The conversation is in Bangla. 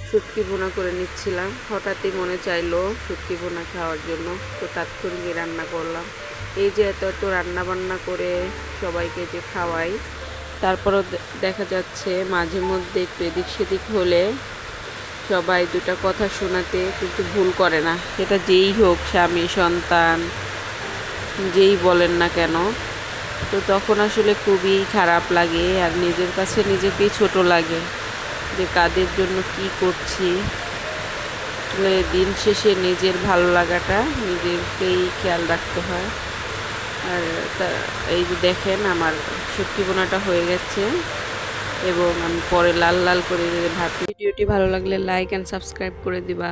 শুটকি ভুনা করে নিচ্ছিলাম। হঠাৎই মনে চাইলো শুটকি ভুনা খাওয়ার জন্য, তো তাৎক্ষণিক রান্না করলাম। এই যে এত এত রান্না বান্না করে সবাইকে যে খাওয়াই, তারপরও দেখা যাচ্ছে মাঝে মধ্যে একটু এদিক সেদিক হলে সবাই দুটা কথা শোনাতে কিন্তু ভুল করে না, সেটা যেই হোক, স্বামী সন্তান যেই বলেন না কেন। তো তখন আসলে খুবই খারাপ লাগে, আর নিজের কাছে নিজেকেই ছোট লাগে যে কাদের জন্য কি করছি। আসলে দিন শেষে নিজের ভালো লাগাটা নিজেকেই খেয়াল রাখতে হয়। আর এই যে দেখেন আমার শুটকি বোনাটা হয়ে গেছে, এবং আমি পরে লাল লাল করে ভাত। ভিডিওটি ভালো লাগলে লাইক অ্যান্ড সাবস্ক্রাইব করে দিবা।